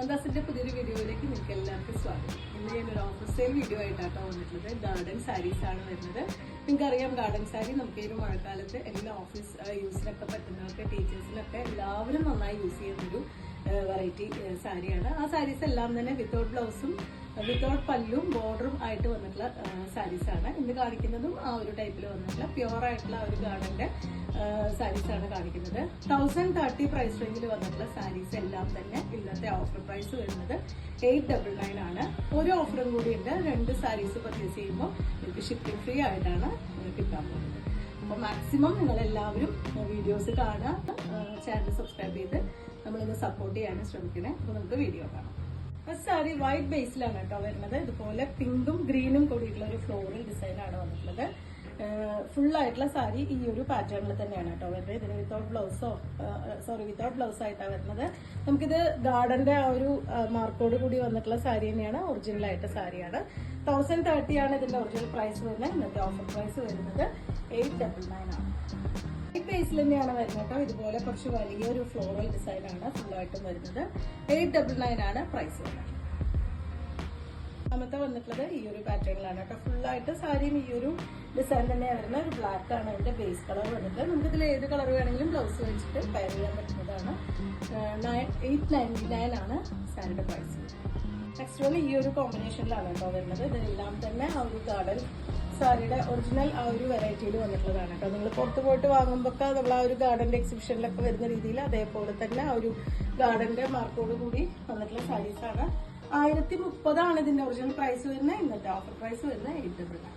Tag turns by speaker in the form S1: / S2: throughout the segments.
S1: നന്ദാസിന്റെ പുതിയൊരു വീഡിയോയിലേക്ക് നിങ്ങൾക്ക് എല്ലാവർക്കും സ്വാഗതം. ഇന്ന് ഞാനൊരു ഓഫർ സെയിൽ വീഡിയോ ആയിട്ടാണ് വന്നിട്ടുള്ളത്. ഗാർഡൻ സാരീസ് ആണ് വരുന്നത്. നിങ്ങൾക്കറിയാം, ഗാർഡൻ സാരി നമുക്ക് ഈ ഒരു മഴക്കാലത്ത് എല്ലാ ഓഫീസ് യൂസിനൊക്കെ പറ്റുന്നവർക്ക്, ടീച്ചേഴ്സിനൊക്കെ എല്ലാവരും നന്നായി യൂസ് ചെയ്യുന്നൊരു വെറൈറ്റി സാരിയാണ്. ആ സാരീസ് എല്ലാം തന്നെ വിത്തൗട്ട് ബ്ലൗസും വിത്തൗട്ട് പല്ലും ബോർഡറും ആയിട്ട് വന്നിട്ടുള്ള സാരീസ് ആണ്. ഇന്ന് കാണിക്കുന്നതും ആ ഒരു ടൈപ്പിൽ വന്നിട്ടുള്ള പ്യുവർ ആയിട്ടുള്ള ഒരു ഗാർഡന്റെ സാരീസ് ആണ് കാണിക്കുന്നത്. 1030 പ്രൈസ് റേഞ്ചിൽ വന്നിട്ടുള്ള സാരീസ് എല്ലാം തന്നെ ഇന്നത്തെ ഓഫർ പ്രൈസ് വരുന്നത് 899 ആണ്. ഒരു ഓഫറും കൂടി ഉണ്ട്. 2 സാരീസ് പർച്ചേസ് ചെയ്യുമ്പോൾ നിങ്ങൾക്ക് ഷിപ്പിംഗ് ഫ്രീ ആയിട്ടാണ് കിട്ടാൻ പോകുന്നത്. അപ്പോൾ മാക്സിമം നിങ്ങൾ എല്ലാവരും വീഡിയോസ് കാണുക, ചാനൽ സബ്സ്ക്രൈബ് ചെയ്ത് നമ്മളിന്ന് സപ്പോർട്ട് ചെയ്യാനും ശ്രമിക്കണേ. അപ്പോൾ നമുക്ക് വീഡിയോ കാണാം. ഫസ്റ്റ് സാരി വൈറ്റ് ബേസിലാണ് കേട്ടോ വരുന്നത്. ഇതുപോലെ പിങ്കും ഗ്രീനും കൂടിയിട്ടുള്ള ഒരു ഫ്ലോറൽ ഡിസൈൻ ആണ് വന്നിട്ടുള്ളത്. ഫുൾ ആയിട്ടുള്ള സാരി ഈ ഒരു പാറ്റേണിൽ തന്നെയാണ് കേട്ടോ വരുന്നത്. ഇതിന് വിത്തൗട്ട് ബ്ലൗസ് ആയിട്ടാണ് വരുന്നത്. നമുക്കിത് ഗാർഡന്റെ ആ ഒരു മാർക്കോട് കൂടി വന്നിട്ടുള്ള സാരി തന്നെയാണ്. ഒറിജിനൽ ആയിട്ട് സാരിയാണ്. 1030 ആണ് ഇതിന്റെ ഒറിജിനൽ പ്രൈസ് വരുന്നത്. ഇന്നത്തെ ഓഫർ പ്രൈസ് വരുന്നത് 899 ആണ്. വൈറ്റ് ബേസിൽ തന്നെയാണ് വരുന്നത് കേട്ടോ. ഇതുപോലെ കുറച്ച് വലിയൊരു ഫ്ലോറൽ ഡിസൈൻ ആണ് ഫുള്ളായിട്ടും വരുന്നത്. 899 ആണ് പ്രൈസ് വരുന്നത്. രണ്ടാമത്തെ വന്നിട്ടുള്ളത് ഈ ഒരു പാറ്റേണിലാണ് കേട്ടോ. ഫുള്ളായിട്ട് സാരിയും ഈ ഒരു ഡിസൈൻ തന്നെയാണ് വരുന്നത്. ഒരു ബ്ലാക്ക് ആണ് അതിന്റെ ബേസ് കളർ വന്നിട്ട്. നമുക്ക് ഇതിൽ ഏത് കളർ വേണമെങ്കിലും ബ്ലൗസ് വെച്ചിട്ട് പെയർ ചെയ്യാൻ പറ്റുന്നതാണ്. 899 ആണ് സാരിയുടെ പ്രൈസ്. നെക്സ്റ്റ് വൺ ഈ ഒരു കോമ്പിനേഷനിലാണ് കേട്ടോ വരുന്നത്. ഇതെല്ലാം തന്നെ ആ ഒരു ഗാർഡൻ സാരിയുടെ ഒറിജിനൽ ആ ഒരു വെറൈറ്റിയിൽ വന്നിട്ടുള്ളതാണ് കേട്ടോ. നിങ്ങൾ പുറത്ത് പോയിട്ട് വാങ്ങുമ്പോൾ നമ്മൾ ആ ഒരു ഗാർഡന്റെ എക്സിബിഷനിലൊക്കെ വരുന്ന രീതിയിൽ അതേപോലെ തന്നെ ആ ഒരു ഗാർഡന്റെ മാർക്കോട് കൂടി വന്നിട്ടുള്ള സാരീസ് ആണ്. 1030 ആണ് ഇതിന്റെ ഒറിജിനൽ പ്രൈസ് വരുന്നത്. ഇന്നത്തെ ഓഫർ പ്രൈസ് വരുന്നത് 899.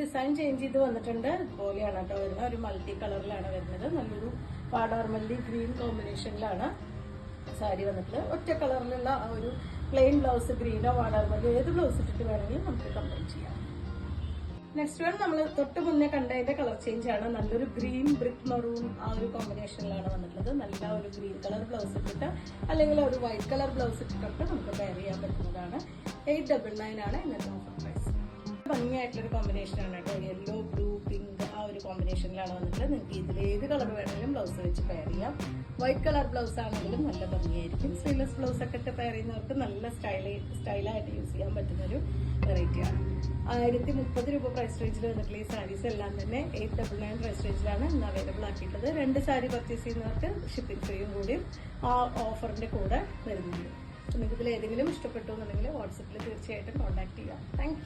S1: ഡിസൈൻ ചേഞ്ച് ചെയ്ത് വന്നിട്ടുണ്ട്. ഇതുപോലെയാണ് കേട്ടോ വരുന്നത്. ഒരു മൾട്ടി കളറിലാണ് വരുന്നത്. നല്ലൊരു പാടാർമല്ലി ഗ്രീൻ കോമ്പിനേഷനിലാണ് സാരി വന്നിട്ടുള്ളത്. ഒറ്റ കളറിലുള്ള ആ ഒരു പ്ലെയിൻ ബ്ലൗസ് ഗ്രീനോ വാടാർമല്ലി ഏത് ബ്ലൗസ് ഇട്ടിട്ട് വേണമെങ്കിലും നമുക്ക് കംപ്ലീറ്റ് ചെയ്യാം. നെക്സ്റ്റ് വൺ നമ്മൾ തൊട്ട് മുന്നേ കണ്ടതിന്റെ കളർ ചേഞ്ച് ആണ്. നല്ലൊരു ഗ്രീൻ ബ്രിക്ക് മറൂൺ ആ ഒരു കോമ്പിനേഷനിലാണ് വന്നിട്ടുള്ളത്. നല്ല ഒരു ഗ്രീൻ കളർ ബ്ലൗസ് ഇട്ടിട്ട് അല്ലെങ്കിൽ ഒരു വൈറ്റ് കളർ ബ്ലൗസ് ഇട്ടിട്ടൊക്കെ നമുക്ക് പെയർ ചെയ്യാൻ പറ്റുന്നതാണ്. 899 ആണ് ഇന്നത്തെ ഓഫർ പ്രൈസ്. ഭംഗിയായിട്ടുള്ളൊരു കോമ്പിനേഷൻ ആണ് കേട്ടോ. യെല്ലോ, ബ്ലൂ, പിങ്ക് ആ ഒരു കോമ്പിനേഷനിലാണ് വന്നിട്ടുള്ളത്. നിങ്ങൾക്ക് ഇതിൽ ഏത് കളർ വേണമെങ്കിലും ബ്ലൗസ് വെച്ച് പെയർ ചെയ്യാം. വൈറ്റ് കളർ ബ്ലൗസ് ആണെങ്കിലും നല്ല ഭംഗിയായിരിക്കും. സ്ലീവ്ലെസ് ബ്ലൗസ് ഒക്കെ ഇട്ട് പെയർ ചെയ്യുന്നവർക്ക് നല്ല സ്റ്റൈലായിട്ട് യൂസ് ചെയ്യാൻ പറ്റുന്നൊരു വെറൈറ്റിയാണ്. 1030 രൂപ പ്രൈസ് റേഞ്ചിൽ വന്നിട്ടുള്ള ഈ സാരീസ് എല്ലാം തന്നെ 899 പ്രൈസ് റേഞ്ചിലാണ് ഇന്ന് അവൈലബിൾ ആക്കിയിട്ടുള്ളത്. 2 സാരി പർച്ചേസ് ചെയ്യുന്നവർക്ക് ഷിപ്പിംഗ് ഫ്രീയും കൂടിയും ആ ഓഫറിന്റെ കൂടെ വരുന്നുണ്ട്. നിങ്ങൾക്ക് ഇതിൽ ഏതെങ്കിലും ഇഷ്ടപ്പെട്ടു എന്നുണ്ടെങ്കിൽ വാട്സപ്പിൽ തീർച്ചയായിട്ടും കോൺടാക്ട് ചെയ്യാം. താങ്ക്